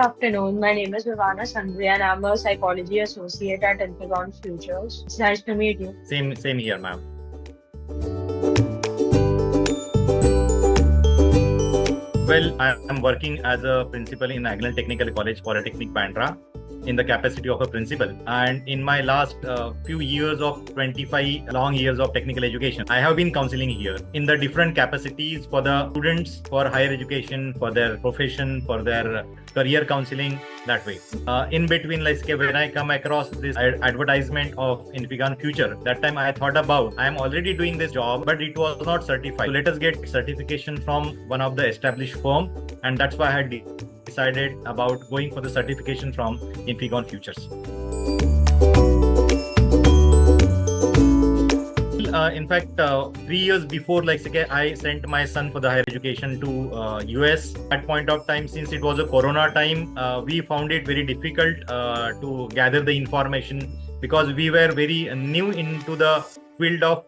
afternoon. My name is Vivana Sandri and I'm a psychology associate at Infigon Futures. It's nice to meet you. Same here, ma'am. Well, I am working as a principal in Aglan Technical College, Polytechnic, Bandra, in the capacity of a principal. And in my last few years of 25 long years of technical education, I have been counseling here in the different capacities for the students, for higher education, for their profession, for their career counseling, that way. In between, like when I come across this advertisement of Infigon Future, that time I thought about, I am already doing this job, but it was not certified. So let us get certification from one of the established firm, and that's why I had decided about going for the certification from Infigon Futures. In fact, 3 years before, I sent my son for the higher education to US. At that point of time, since it was a Corona time, we found it very difficult to gather the information because we were very new into the field of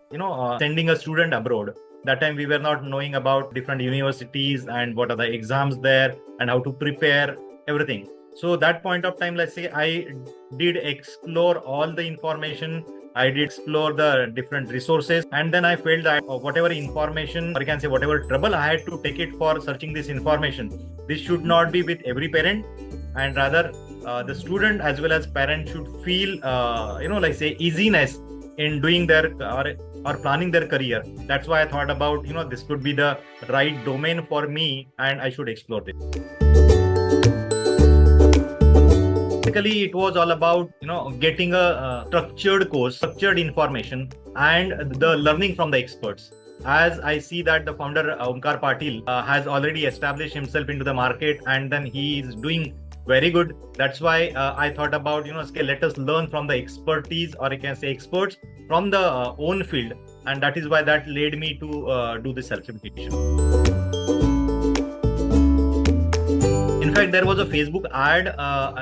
sending a student abroad. That time we were not knowing about different universities and what are the exams there and how to prepare everything. So that point of time, I did explore all the information. I did explore the different resources, and then I felt that whatever information, or you can say whatever trouble I had to take it for searching this information, this should not be with every parent, and rather the student as well as parent should feel easiness in doing their or planning their career. That's why I thought about this could be the right domain for me and I should explore this. Basically, it was all about getting a structured course, structured information, and the learning from the experts. As I see that the founder Omkar Patil has already established himself into the market, and then he is doing very good. That's why I thought about let us learn from the expertise, or you can say experts from the own field, and that is why that led me to do this certification. In fact, there was a Facebook ad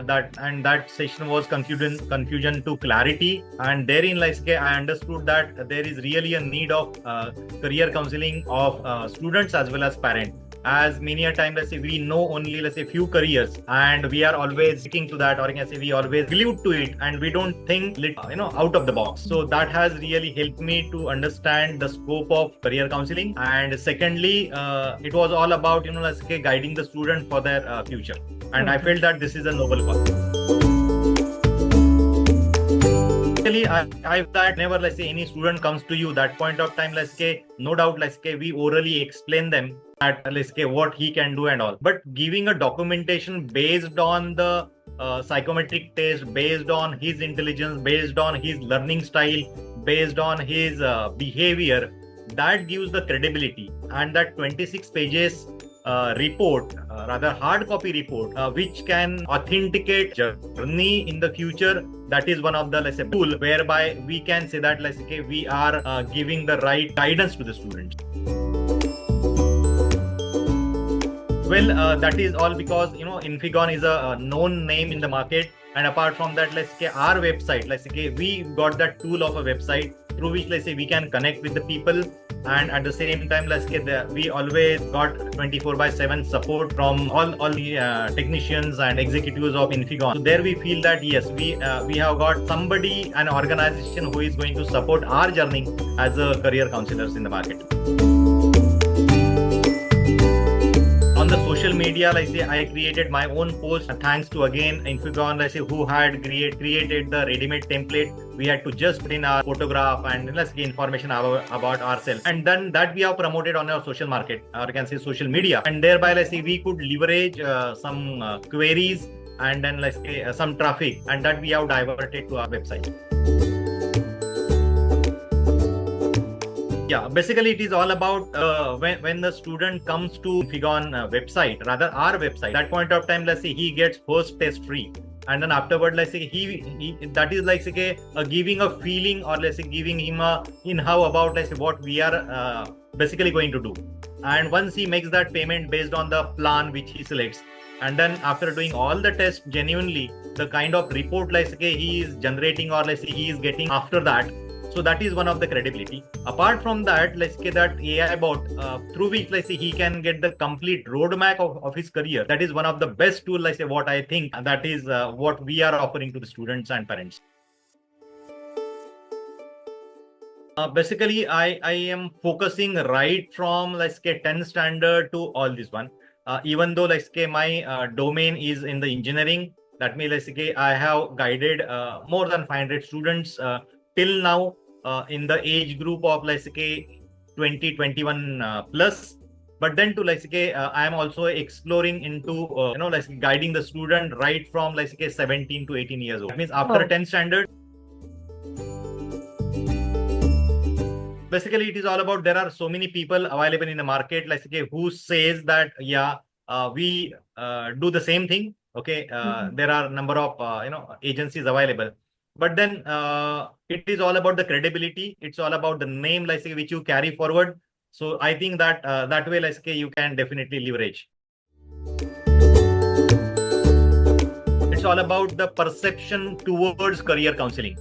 that session was confusion to clarity, and therein I understood that there is really a need of career counseling of students as well as parents. As many a time, we know only few careers, and we are always sticking to that, or we always glued to it, and we don't think out of the box. So that has really helped me to understand the scope of career counseling. And secondly, it was all about guiding the student for their future, and I felt that this is a noble cause. I've that never any student comes to you, that point of time no doubt we orally explain them at what he can do and all, but giving a documentation based on the psychometric test, based on his intelligence, based on his learning style, based on his behavior, that gives the credibility. And that 26 pages report, rather hard copy report, which can authenticate journey in the future, that is one of the tool whereby we can say that we are giving the right guidance to the students. Well, that is all because Infigon is a known name in the market, and apart from that, our website, we got that tool of a website through which we can connect with the people, and at the same time we always got 24/7 support from all the technicians and executives of Infigon. So there we feel that yes, we have got somebody, an organization who is going to support our journey as a career counselors in the market. On the social media, I created my own post. Thanks to again Infigon, who had created the ready-made template. We had to just put in our photograph and information about ourselves, and then that we have promoted on our social market, or you can say social media, and thereby we could leverage some queries and then some traffic, and that we have diverted to our website. Yeah, basically it is all about when the student comes to Infigon website, rather our website, that point of time, he gets first test free. And then afterward, he that is giving a feeling, or giving him a in-how about what we are basically going to do. And once he makes that payment based on the plan which he selects, and then after doing all the tests genuinely, the kind of report he is generating, or he is getting after that, So that is one of the credibility. Apart from that, let's say that AI bot through which let's say he can get the complete roadmap of his career. That is one of the best tool, let's say what I think, and that is what we are offering to the students and parents. Basically, I am focusing right from let's say 10th standard to all this one. Even though let's say my domain is in the engineering, that means let's say I have guided more than 500 students till now in the age group of let's say 2021 plus. But then to let's say I am also exploring into let's say guiding the student right from let's say 17 to 18 years old. That means after 10th standard. Basically, it is all about there are so many people available in the market, like okay, who says that we do the same thing. Okay, there are number of agencies available, but then it is all about the credibility. It's all about the name, like say, which you carry forward. So I think that that way, like you can definitely leverage. It's all about the perception towards career counseling.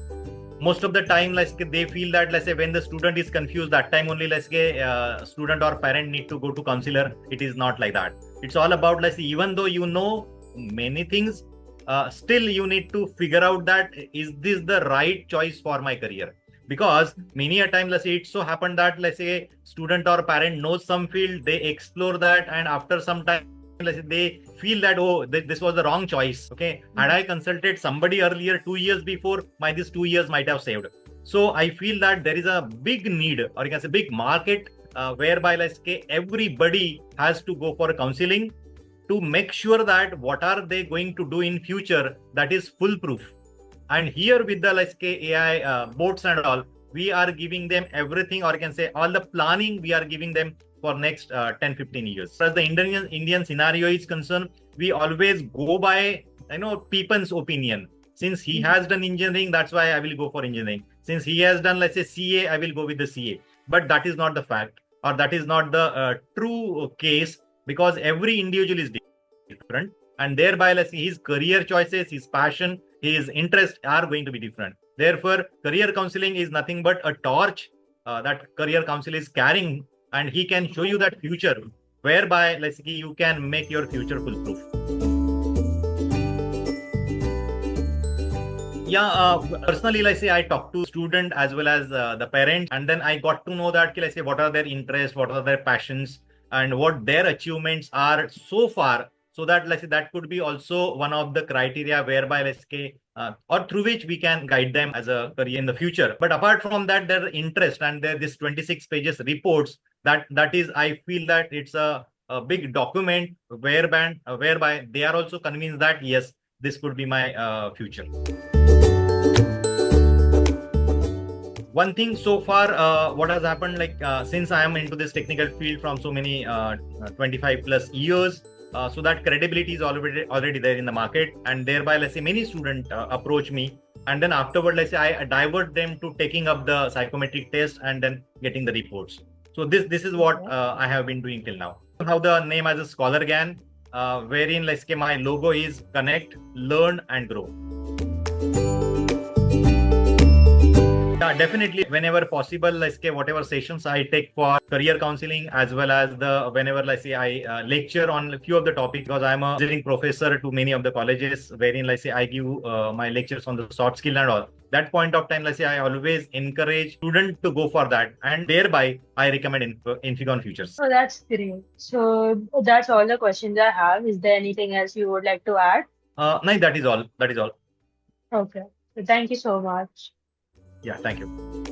Most of the time, let's say they feel that let's say when the student is confused, that time only let's say student or parent need to go to counselor. It is not like that. It's all about let's say even though you know many things, still you need to figure out that is this the right choice for my career? Because many a time let's say it so happened that let's say student or parent knows some field, they explore that, and after some time let's say they feel that this was the wrong choice. Okay, had I consulted somebody earlier 2 years before, this 2 years might have saved. So I feel that there is a big need, or you can say big market, whereby let's say everybody has to go for counseling to make sure that what are they going to do in future that is foolproof. And here with the let's say AI bots and all, we are giving them everything, or you can say all the planning we are giving them for next 10-15 years. As the Indian scenario is concerned, we always go by people's opinion. Since he has done engineering, that's why I will go for engineering. Since he has done let's say CA, I will go with the CA. But that is not the fact, or that is not the true case, because every individual is different, and thereby let's say his career choices, his passion, his interests are going to be different. Therefore, career counseling is nothing but a torch that career counsel is carrying, and he can show you that future whereby let's say you can make your future foolproof. Personally, let's say I talk to student as well as the parents, and then I got to know that let's say what are their interests, what are their passions, and what their achievements are so far. So that let's say that could be also one of the criteria whereby let's say or through which we can guide them as a career in the future. But apart from that, their interest and their this 26 pages reports, that is, I feel that it's a big document whereby they are also convinced that yes, this could be my future. One thing so far, what has happened, like since I am into this technical field from so many 25 plus years, so that credibility is already there in the market, and thereby let's say many students approach me, and then afterward let's say I divert them to taking up the psychometric test and then getting the reports. So this is what I have been doing till now. How the name as a scholar GAN, wherein let's say my logo is connect, learn and grow. Definitely, whenever possible, let's say whatever sessions I take for career counseling, as well as whenever let's say I lecture on a few of the topics, because I'm a visiting professor to many of the colleges, wherein let's say I give my lectures on the soft skill and all. That point of time, let's say I always encourage students to go for that, and thereby I recommend Infigon Futures. Oh, that's great. So that's all the questions I have. Is there anything else you would like to add? No, that is all. That is all. Okay. So thank you so much. Yeah, thank you.